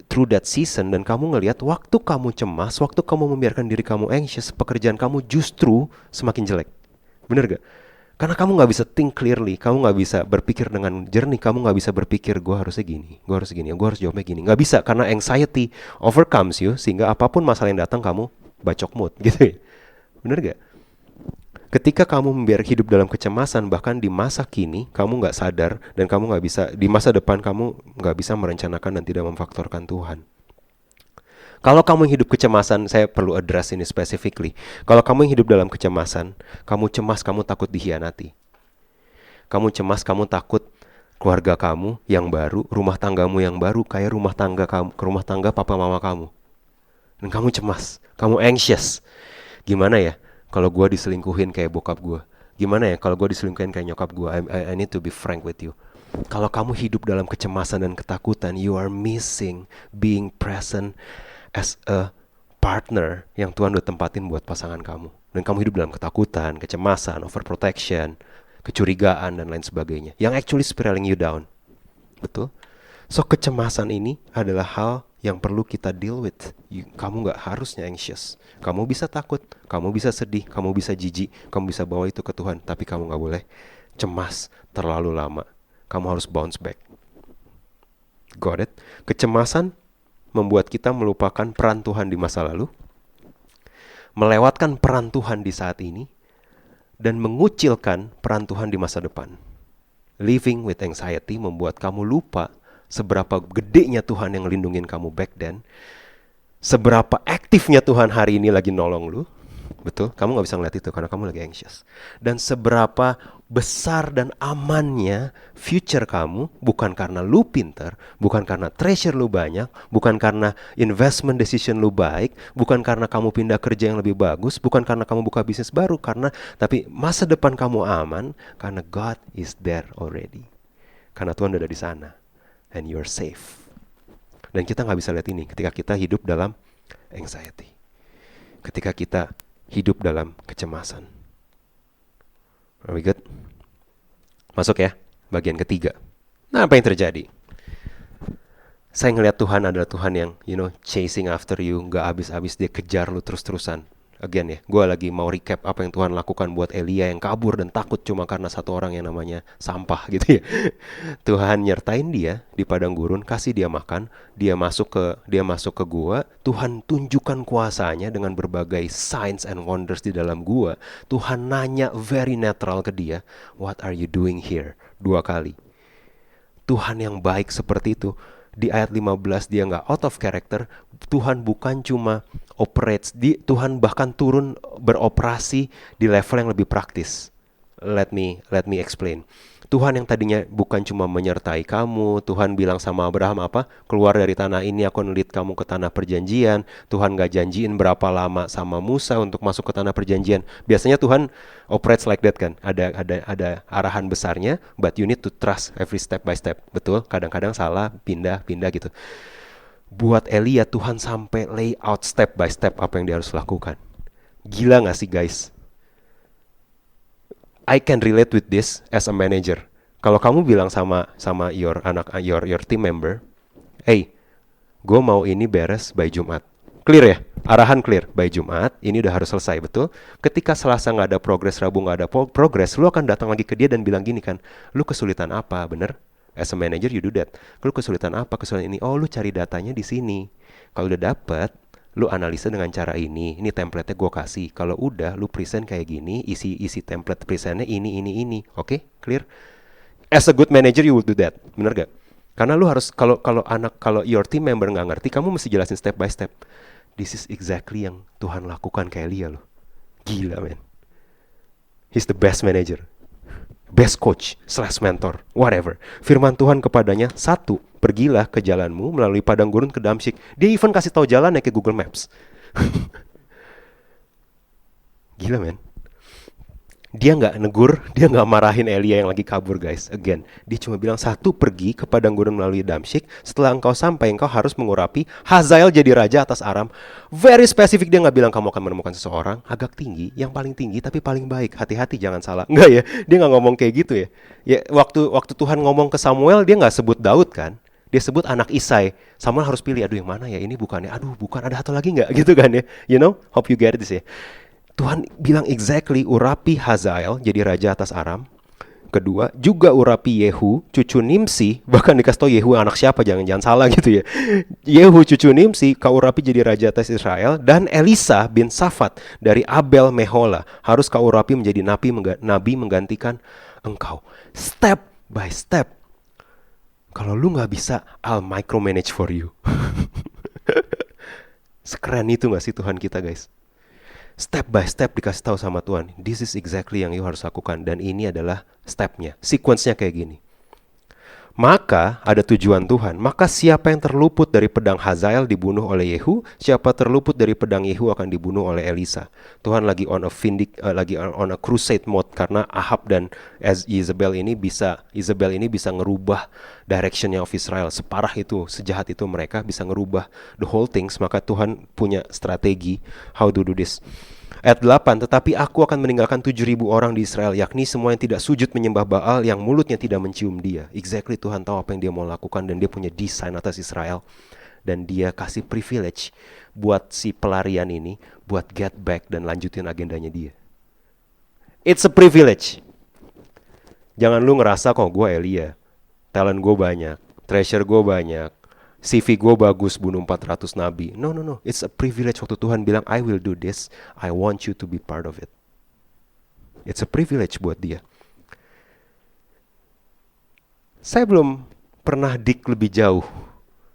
through that season dan kamu ngelihat waktu kamu cemas, waktu kamu membiarkan diri kamu anxious, pekerjaan kamu justru semakin jelek. Bener gak? Karena kamu gak bisa think clearly, kamu gak bisa berpikir dengan jernih, kamu gak bisa berpikir gue harusnya gini, gue harus gini, gue harus jawabnya gini. Gak bisa, karena anxiety overcomes you, sehingga apapun masalah yang datang kamu bacok mood gitu ya. Bener gak? Ketika kamu membiarkan hidup dalam kecemasan, bahkan di masa kini kamu gak sadar dan kamu gak bisa, di masa depan kamu gak bisa merencanakan dan tidak memfaktorkan Tuhan. Kalau kamu yang hidup kecemasan, saya perlu address ini specifically. Kalau kamu yang hidup dalam kecemasan, kamu cemas, kamu takut dikhianati. Kamu cemas, kamu takut keluarga kamu yang baru, rumah tanggamu yang baru kayak rumah tangga papa mama kamu. Dan kamu cemas, kamu anxious. Gimana ya kalau gue diselingkuhin kayak bokap gue? Gimana ya kalau gue diselingkuhin kayak nyokap gue? I need to be frank with you. Kalau kamu hidup dalam kecemasan dan ketakutan, you are missing being present as a partner yang Tuhan udah tempatin buat pasangan kamu. Dan kamu hidup dalam ketakutan, kecemasan, overprotection, kecurigaan, dan lain sebagainya. Yang actually spiraling you down. Betul? So, kecemasan ini adalah hal yang perlu kita deal with. Kamu gak harusnya anxious. Kamu bisa takut, kamu bisa sedih, kamu bisa jijik, kamu bisa bawa itu ke Tuhan. Tapi kamu gak boleh cemas terlalu lama. Kamu harus bounce back. Got it? Kecemasan membuat kita melupakan peran Tuhan di masa lalu, melewatkan peran Tuhan di saat ini, dan mengucilkan peran Tuhan di masa depan. Living with anxiety membuat kamu lupa seberapa gedenya Tuhan yang lindungin kamu back then, seberapa aktifnya Tuhan hari ini lagi nolong lu. Betul, kamu gak bisa ngeliat itu karena kamu lagi anxious. Dan seberapa besar dan amannya future kamu, bukan karena lu pinter, bukan karena treasure lu banyak, bukan karena investment decision lu baik, bukan karena kamu pindah kerja yang lebih bagus, bukan karena kamu buka bisnis baru, tapi masa depan kamu aman karena God is there already. Karena Tuhan udah ada di sana, and you're safe. Dan kita gak bisa lihat ini ketika kita hidup dalam anxiety, ketika kita hidup dalam kecemasan. Are we good? Masuk ya, bagian ketiga. Nah, apa yang terjadi? Saya ngelihat Tuhan adalah Tuhan yang, chasing after you, gak habis-habis dia kejar lu terus-terusan. Again ya, gue lagi mau recap apa yang Tuhan lakukan buat Elia yang kabur dan takut cuma karena satu orang yang namanya sampah gitu ya. Tuhan nyertain dia di padang gurun, kasih dia makan, dia masuk ke gua, Tuhan tunjukkan kuasanya dengan berbagai signs and wonders di dalam gua. Tuhan nanya very natural ke dia, what are you doing here? 2 kali. Tuhan yang baik seperti itu. Di ayat 15 dia gak out of character. Tuhan bukan cuma operates, Tuhan bahkan turun beroperasi di level yang lebih praktis. Let me explain. Tuhan yang tadinya bukan cuma menyertai kamu, Tuhan bilang sama Abraham apa? Keluar dari tanah ini, aku lead kamu ke tanah perjanjian. Tuhan gak janjiin berapa lama sama Musa untuk masuk ke tanah perjanjian. Biasanya Tuhan operates like that kan. Ada arahan besarnya, but you need to trust every step by step. Betul? Kadang-kadang salah, pindah gitu. Buat Elia, Tuhan sampai lay out step by step apa yang dia harus lakukan. Gila gak sih guys? I can relate with this as a manager. Kalau kamu bilang sama your team member, hey, gue mau ini beres by Jumat. Clear ya? Arahan clear, by Jumat, ini udah harus selesai, betul? Ketika Selasa gak ada progres, Rabu gak ada progres, lu akan datang lagi ke dia dan bilang gini kan, lu kesulitan apa, bener? As a manager you do that. Lu kesulitan apa? Kesulitan ini. Oh, lu cari datanya di sini. Kalau udah dapet, lu analisa dengan cara ini. Ini template-nya gue kasih. Kalau udah, lu present kayak gini, isi template presentnya ini. Oke, clear? As a good manager you will do that. Bener gak? Karena lu harus kalau your team member nggak ngerti, kamu mesti jelasin step by step. This is exactly yang Tuhan lakukan ke Elia loh. Gila men. He's the best manager, best coach / mentor, whatever. Firman Tuhan kepadanya, 1, pergilah ke jalanmu melalui padang gurun ke Damsyik. Dia even kasih tahu jalannya ke Google Maps. Gila men. Dia nggak negur, dia nggak marahin Elia yang lagi kabur guys. Again, dia cuma bilang, 1, pergi ke padang gurun melalui Damsyik. Setelah engkau sampai, engkau harus mengurapi Hazael jadi raja atas Aram. Very specific, dia nggak bilang kamu akan menemukan seseorang agak tinggi, yang paling tinggi tapi paling baik. Hati-hati jangan salah. Enggak ya, dia nggak ngomong kayak gitu ya. Ya waktu Tuhan ngomong ke Samuel, dia nggak sebut Daud kan. Dia sebut anak Isai. Samuel harus pilih, aduh yang mana ya, ini bukannya, aduh bukan, ada satu lagi nggak gitu kan ya. You know, hope you get this ya. Tuhan bilang exactly, urapi Hazael jadi raja atas Aram. Kedua, juga urapi Yehu, cucu Nimsi. Bahkan dikasih tau Yehu anak siapa, jangan salah gitu ya. Yehu cucu Nimsi, kau urapi jadi raja atas Israel. Dan Elisa bin Safat dari Abel Mehola, harus kau urapi menjadi nabi menggantikan engkau. Step by step. Kalau lu gak bisa, I'll micromanage for you. Sekeren itu gak sih Tuhan kita guys? Step by step dikasih tahu sama Tuhan. This is exactly yang you harus lakukan. Dan ini adalah stepnya. Sequence-nya kayak gini. Maka ada tujuan Tuhan. Maka siapa yang terluput dari pedang Hazael dibunuh oleh Yehu. Siapa terluput dari pedang Yehu akan dibunuh oleh Elisa. Tuhan lagi on a crusade mode. Karena Ahab dan Isabel ini bisa ngerubah directionnya of Israel. Separah itu, sejahat itu mereka bisa ngerubah the whole things. Maka Tuhan punya strategi how to do this. Ayat 8, tetapi aku akan meninggalkan 7.000 orang di Israel, yakni semua yang tidak sujud menyembah Baal, yang mulutnya tidak mencium dia. Exactly, Tuhan tahu apa yang dia mau lakukan, dan dia punya desain atas Israel. Dan dia kasih privilege buat si pelarian ini, buat get back dan lanjutin agendanya dia. It's a privilege. Jangan lu ngerasa kok gue Elia, talent gue banyak, treasure gue banyak, CV gue bagus, bunuh 400 nabi. No. It's a privilege waktu Tuhan bilang, I will do this. I want you to be part of it. It's a privilege buat dia. Saya belum pernah dig lebih jauh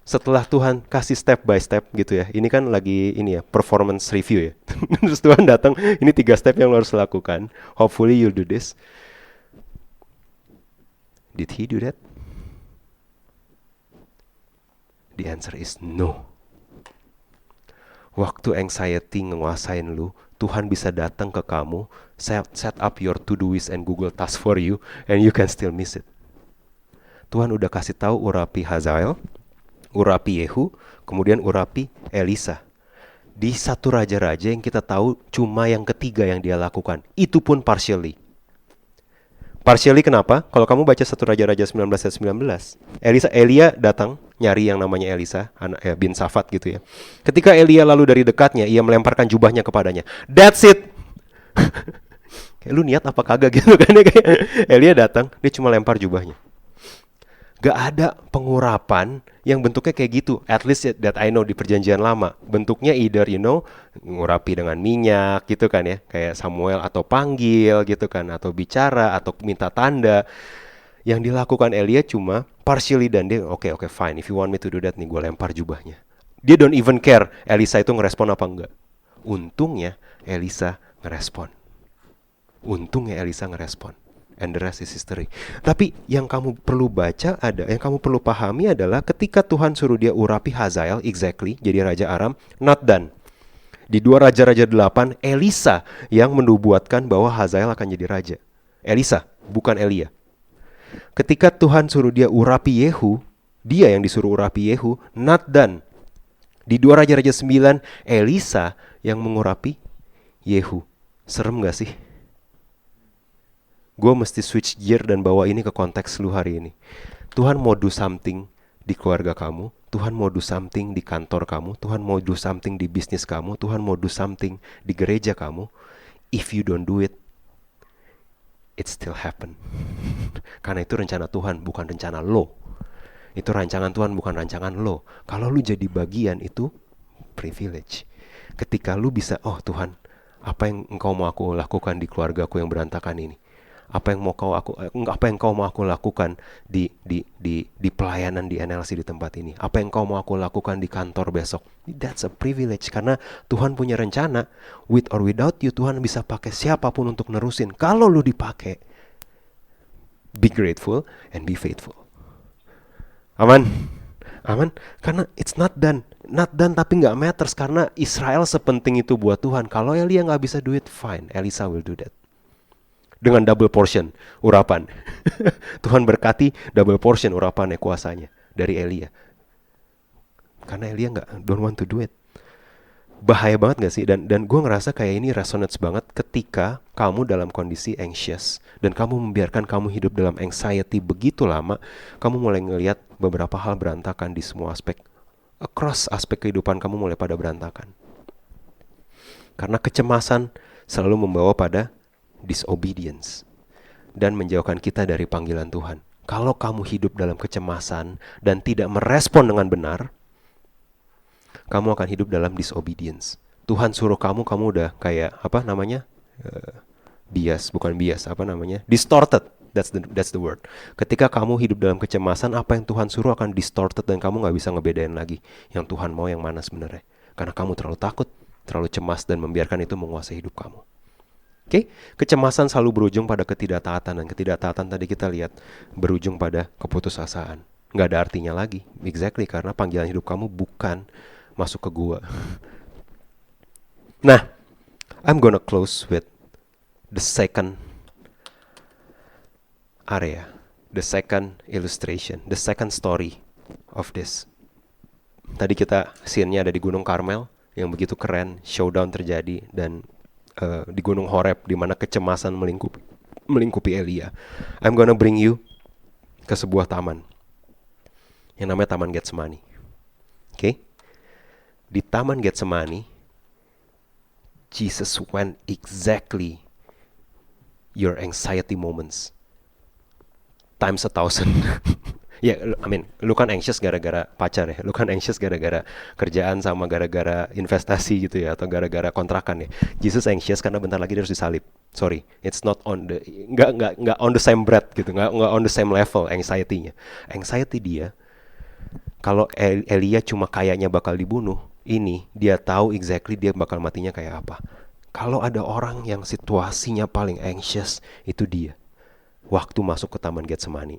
setelah Tuhan kasih step by step gitu ya. Ini kan lagi performance review ya. Terus Tuhan datang, ini 3 step yang lo harus lakukan. Hopefully you'll do this. Did he do that? The answer is no. Waktu anxiety nguasain lu, Tuhan bisa datang ke kamu, set up your to-do list and Google Task for you, and you can still miss it. Tuhan udah kasih tahu urapi Hazael, urapi Yehu, kemudian urapi Elisa. Di satu raja-raja yang kita tahu cuma yang ketiga yang dia lakukan. Itu pun partially. Partially kenapa? Kalau kamu baca 1 Raja-Raja 19 ayat 19, Elia datang nyari yang namanya Elisa bin Safat gitu ya. Ketika Elia lalu dari dekatnya, ia melemparkan jubahnya kepadanya. That's it. Kayak lu niat apa kagak gitu kan ya, kayak Elia datang, dia cuma lempar jubahnya. Gak ada pengurapan yang bentuknya kayak gitu. At least that I know di perjanjian lama. Bentuknya either ngurapi dengan minyak gitu kan ya. Kayak Samuel atau panggil gitu kan. Atau bicara atau minta tanda. Yang dilakukan Elia cuma partially dan dia oke, fine. If you want me to do that nih, gue lempar jubahnya. Dia don't even care Elisa itu ngerespon apa enggak. Untungnya Elisa ngerespon. And the rest is history. Tapi yang kamu perlu baca yang kamu perlu pahami adalah ketika Tuhan suruh dia urapi Hazael exactly jadi raja Aram, not done. Di 2 Raja-Raja 8, Elisa yang menubuatkan bahwa Hazael akan jadi raja. Elisa, bukan Elia. Ketika Tuhan suruh dia urapi Yehu, dia yang disuruh urapi Yehu, not done. Di 2 Raja-Raja 9, Elisa yang mengurapi Yehu. Serem gak sih? Gue mesti switch gear dan bawa ini ke konteks lu hari ini. Tuhan mau do something di keluarga kamu. Tuhan mau do something di kantor kamu. Tuhan mau do something di bisnis kamu. Tuhan mau do something di gereja kamu. If you don't do it, it still happen. Karena itu rencana Tuhan, bukan rencana lo. Itu rancangan Tuhan, bukan rancangan lo. Kalau lu jadi bagian, itu privilege. Ketika lu bisa, oh Tuhan, apa yang engkau mau aku lakukan di keluarga aku yang berantakan ini? Apa yang kau mau aku lakukan di pelayanan di NLC di tempat ini? Apa yang kau mau aku lakukan di kantor besok? That's a privilege, karena Tuhan punya rencana. With or without you, Tuhan bisa pakai siapapun untuk nerusin. Kalau lu dipakai, be grateful and be faithful. Aman? Aman? Karena it's not done. Not done tapi gak matters, karena Israel sepenting itu buat Tuhan. Kalau Elia gak bisa do it, fine, Elisa will do that. Dengan double portion urapan. Tuhan berkati double portion urapannya, kuasanya dari Elia. Karena Elia don't want to do it. Bahaya banget gak sih? Dan gue ngerasa kayak ini resonates banget ketika kamu dalam kondisi anxious dan kamu membiarkan kamu hidup dalam anxiety begitu lama. Kamu mulai ngelihat beberapa hal berantakan di semua aspek. Across aspek kehidupan kamu mulai pada berantakan. Karena kecemasan selalu membawa pada disobedience dan menjauhkan kita dari panggilan Tuhan. Kalau kamu hidup dalam kecemasan dan tidak merespon dengan benar, kamu akan hidup dalam disobedience. Tuhan suruh kamu udah kayak distorted. That's the word. Ketika kamu hidup dalam kecemasan, apa yang Tuhan suruh akan distorted dan kamu gak bisa ngebedain lagi yang Tuhan mau yang mana sebenarnya. Karena kamu terlalu takut, terlalu cemas dan membiarkan itu menguasai hidup kamu. Oke, kecemasan selalu berujung pada ketidaktaatan, dan ketidaktaatan tadi kita lihat berujung pada keputusasaan. Nggak ada artinya lagi, exactly, karena panggilan hidup kamu bukan masuk ke gua. Nah, I'm gonna close with the second area, the second illustration, the second story of this. Tadi kita scene-nya ada di Gunung Karmel yang begitu keren, showdown terjadi, dan di Gunung Horeb di mana kecemasan melingkupi Elia. I'm gonna bring you ke sebuah taman yang namanya Taman Getsemani. Oke? Di Taman Getsemani, Jesus went exactly your anxiety moments times 1,000. Ya, lu kan anxious gara-gara pacar ya, lu kan anxious gara-gara kerjaan sama gara-gara investasi gitu ya, atau gara-gara kontrakan ya. Jesus anxious karena bentar lagi dia harus disalib. Sorry, it's not on the nggak on the same breath gitu, nggak on the same level anxiety-nya. Anxiety dia, kalau Elia cuma kayaknya bakal dibunuh, ini dia tahu exactly dia bakal matinya kayak apa. Kalau ada orang yang situasinya paling anxious, itu dia. Waktu masuk ke Taman Getsemani.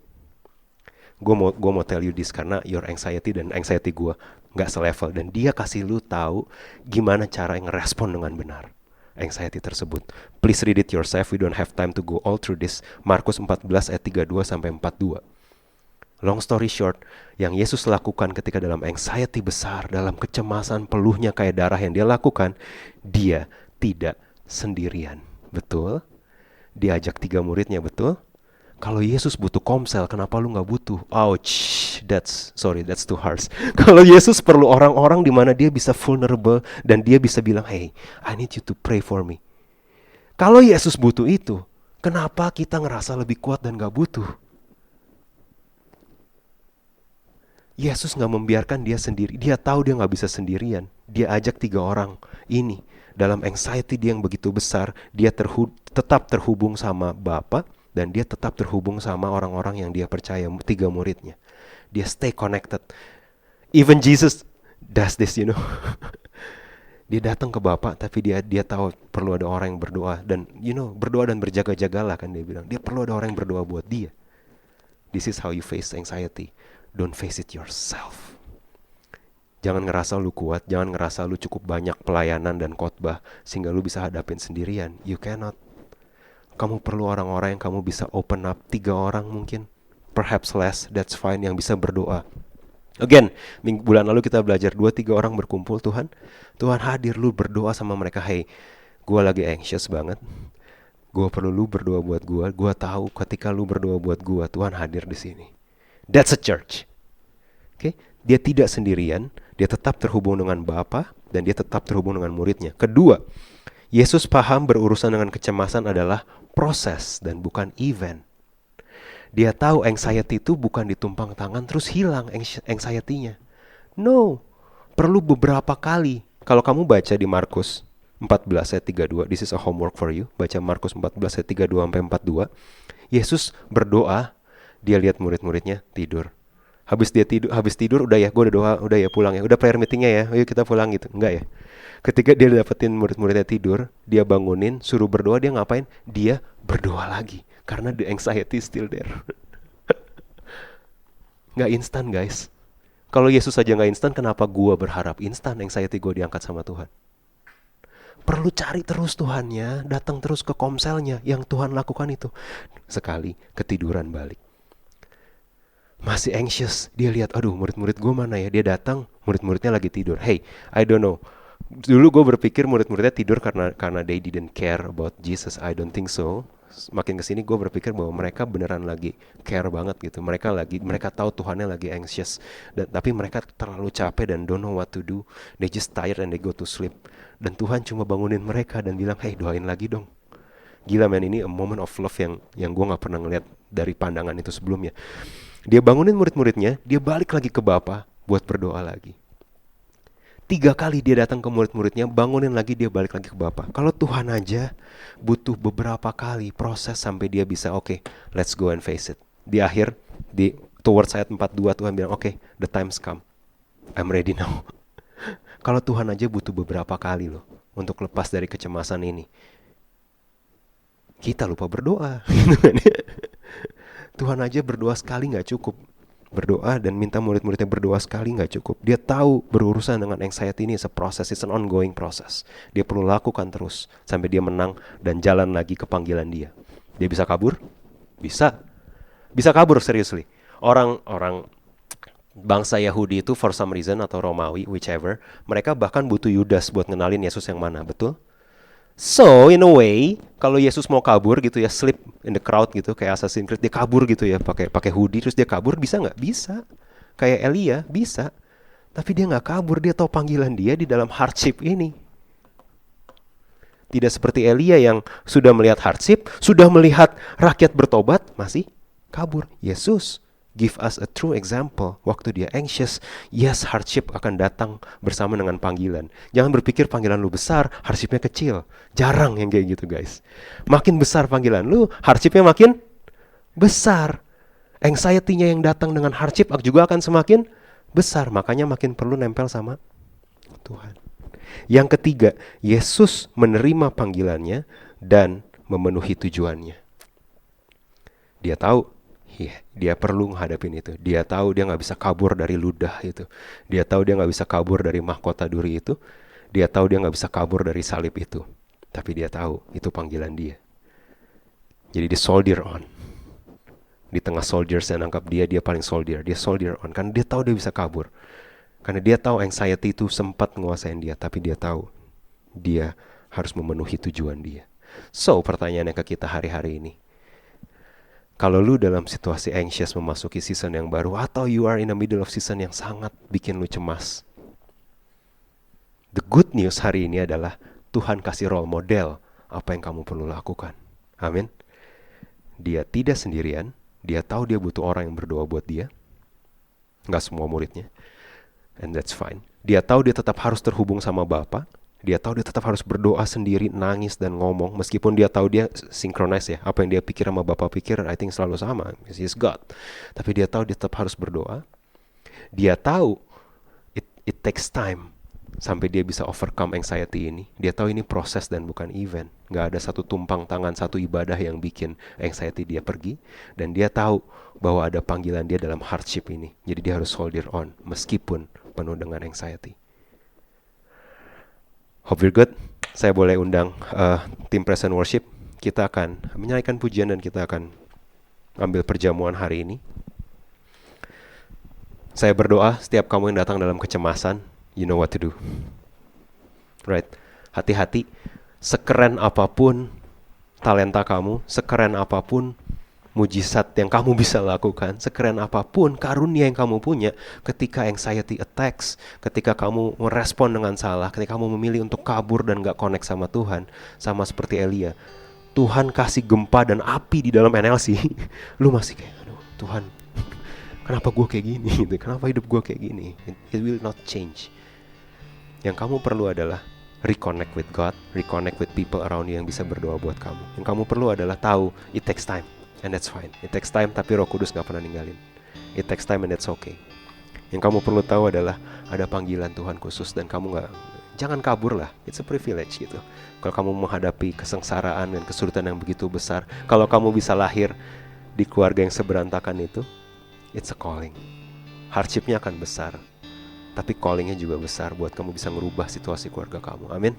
Gue mau tell you this karena your anxiety dan anxiety gue nggak selevel, dan dia kasih lu tahu gimana cara ngerespon dengan benar anxiety tersebut. Please read it yourself. We don't have time to go all through this. Markus 14 ayat 32 sampai 42. Long story short, yang Yesus lakukan ketika dalam anxiety besar, dalam kecemasan peluhnya kayak darah yang dia lakukan, dia tidak sendirian. Betul? Diajak 3 muridnya, betul? Kalau Yesus butuh komsel, kenapa lu gak butuh? Ouch, that's too harsh. Kalau Yesus perlu orang-orang di mana dia bisa vulnerable dan dia bisa bilang, hey, I need you to pray for me. Kalau Yesus butuh itu, kenapa kita ngerasa lebih kuat dan gak butuh? Yesus gak membiarkan dia sendiri. Dia tahu dia gak bisa sendirian. Dia ajak 3 orang ini. Dalam anxiety dia yang begitu besar, dia tetap terhubung sama Bapa. Dan dia tetap terhubung sama orang-orang yang dia percaya, 3 muridnya. Dia stay connected. Even Jesus does this, you know. Dia datang ke Bapa, tapi dia tahu perlu ada orang yang berdoa. Dan you know, berdoa dan berjaga-jagalah kan dia bilang. Dia perlu ada orang yang berdoa buat dia. This is how you face anxiety. Don't face it yourself. Jangan ngerasa lu kuat, jangan ngerasa lu cukup banyak pelayanan dan khotbah sehingga lu bisa hadapin sendirian. You cannot. Kamu perlu orang-orang yang kamu bisa open up, 3 orang mungkin, perhaps less, that's fine, yang bisa berdoa. Again, bulan lalu kita belajar 2-3 orang berkumpul, Tuhan hadir, lu berdoa sama mereka. Hey, gue lagi anxious banget, gue perlu lu berdoa buat gue tahu ketika lu berdoa buat gue, Tuhan hadir di sini. That's a church. Okay? Dia tidak sendirian, dia tetap terhubung dengan Bapa dan dia tetap terhubung dengan muridnya. Kedua, Yesus paham berurusan dengan kecemasan adalah proses dan bukan event. Dia tahu anxiety itu bukan ditumpang tangan terus hilang anxiety-nya. No, perlu beberapa kali. Kalau kamu baca di Markus 14 ayat 32, this is a homework for you. Baca Markus 14 ayat 32 sampai 42. Yesus berdoa, dia lihat murid-muridnya tidur. Habis tidur udah ya, gue udah doa, udah ya pulang ya. Udah prayer meetingnya ya, ayo kita pulang gitu. Enggak ya. Ketika dia dapetin murid-muridnya tidur, dia bangunin, suruh berdoa, dia ngapain? Dia berdoa lagi. Karena the anxiety is still there. Nggak instan guys. Kalau Yesus aja nggak instan, kenapa gua berharap instan anxiety gue diangkat sama Tuhan? Perlu cari terus Tuhannya, datang terus ke komselnya. Yang Tuhan lakukan itu. Sekali ketiduran balik. Masih anxious, dia lihat, aduh murid-murid gue mana ya? Dia datang, murid-muridnya lagi tidur. Hey, I don't know. Dulu gue berpikir murid-muridnya tidur karena they didn't care about Jesus. I don't think so. Makin kesini gue berpikir bahwa mereka beneran lagi care banget gitu. Mereka tahu Tuhannya lagi anxious. Tapi mereka terlalu capek dan don't know what to do. They just tired and they go to sleep. Dan Tuhan cuma bangunin mereka dan bilang, hey doain lagi dong. Gila man, ini a moment of love yang gue gak pernah ngeliat dari pandangan itu sebelumnya. Dia bangunin murid-muridnya, dia balik lagi ke Bapa buat berdoa lagi. 3 kali dia datang ke murid-muridnya, bangunin lagi, dia balik lagi ke Bapa. Kalau Tuhan aja butuh beberapa kali proses sampai dia bisa, okay, let's go and face it. Di akhir, towards ayat 42 Tuhan bilang, okay, the time's come. I'm ready now. Kalau Tuhan aja butuh beberapa kali loh untuk lepas dari kecemasan ini. Kita lupa berdoa. Tuhan aja berdoa sekali gak cukup. Berdoa dan minta murid-muridnya berdoa sekali gak cukup. Dia tahu berurusan dengan anxiety ini proses, it's an ongoing process. Dia perlu lakukan terus sampai dia menang dan jalan lagi ke panggilan dia. Dia bisa kabur? Bisa. Bisa kabur seriously. Orang bangsa Yahudi itu for some reason atau Romawi, whichever, mereka bahkan butuh Yudas buat ngenalin Yesus yang mana, betul? So, in a way, kalau Yesus mau kabur gitu ya, slip in the crowd gitu, kayak Assassin's Creed, dia kabur gitu ya, pakai hoodie, terus dia kabur, bisa nggak? Bisa. Kayak Elia, bisa. Tapi dia nggak kabur, dia tahu panggilan dia di dalam hardship ini. Tidak seperti Elia yang sudah melihat hardship, sudah melihat rakyat bertobat, masih kabur. Yesus give us a true example. Waktu dia anxious, yes, hardship akan datang bersama dengan panggilan. Jangan berpikir panggilan lu besar, hardshipnya kecil. Jarang yang kayak gitu guys. Makin besar panggilan lu, hardshipnya makin besar. Anxiety-nya yang datang dengan hardship juga akan semakin besar. Makanya makin perlu nempel sama Tuhan. Yang ketiga, Yesus menerima panggilannya dan memenuhi tujuannya. Dia tahu dia perlu menghadapin itu. Dia tahu dia gak bisa kabur dari ludah itu. Dia tahu dia gak bisa kabur dari mahkota duri itu. Dia tahu dia gak bisa kabur dari salib itu. Tapi dia tahu itu panggilan dia. Jadi dia soldier on. Di tengah soldiers yang nangkap dia paling soldier. Dia soldier on. Karena dia tahu dia bisa kabur. Karena dia tahu anxiety itu sempat menguasain dia. Tapi dia tahu dia harus memenuhi tujuan dia. So pertanyaannya ke kita hari-hari ini. Kalau lu dalam situasi anxious memasuki season yang baru, atau you are in the middle of season yang sangat bikin lu cemas, the good news hari ini adalah Tuhan kasih role model apa yang kamu perlu lakukan. Amin. Dia tidak sendirian. Dia tahu dia butuh orang yang berdoa buat dia. Gak semua muridnya. And that's fine. Dia tahu dia tetap harus terhubung sama Bapa. Dia tahu dia tetap harus berdoa sendiri, nangis dan ngomong. Meskipun dia tahu dia synchronize ya. Apa yang dia pikir sama Bapa pikir, I think selalu sama. He's God. Tapi dia tahu dia tetap harus berdoa. Dia tahu it takes time sampai dia bisa overcome anxiety ini. Dia tahu ini proses dan bukan event. Gak ada satu tumpang tangan, satu ibadah yang bikin anxiety dia pergi. Dan dia tahu bahwa ada panggilan dia dalam hardship ini. Jadi dia harus soldier on meskipun penuh dengan anxiety. Hope you're good. Saya boleh undang tim Praise and Worship. Kita akan menyanyikan pujian dan kita akan ambil perjamuan hari ini. Saya berdoa setiap kamu yang datang dalam kecemasan, you know what to do. Right? Hati-hati. Sekeren apapun talenta kamu, sekeren apapun mujizat yang kamu bisa lakukan, sekeren apapun karunia yang kamu punya, ketika anxiety attacks, ketika kamu merespon dengan salah, ketika kamu memilih untuk kabur dan gak connect sama Tuhan, sama seperti Elia, Tuhan kasih gempa dan api di dalam NLC, lu masih kayak, Tuhan, kenapa gue kayak gini gitu, kenapa hidup gue kayak gini. It will not change. Yang kamu perlu adalah reconnect with God, reconnect with people around you yang bisa berdoa buat kamu. Yang kamu perlu adalah tahu it takes time, and that's fine. It takes time, tapi Roh Kudus gak pernah ninggalin. It takes time and that's okay. Yang kamu perlu tahu adalah ada panggilan Tuhan khusus, dan kamu jangan kabur lah. It's a privilege gitu. Kalau kamu menghadapi kesengsaraan dan kesulitan yang begitu besar, kalau kamu bisa lahir di keluarga yang seberantakan itu, it's a calling. Hardshipnya akan besar, tapi callingnya juga besar buat kamu bisa merubah situasi keluarga kamu. Amin.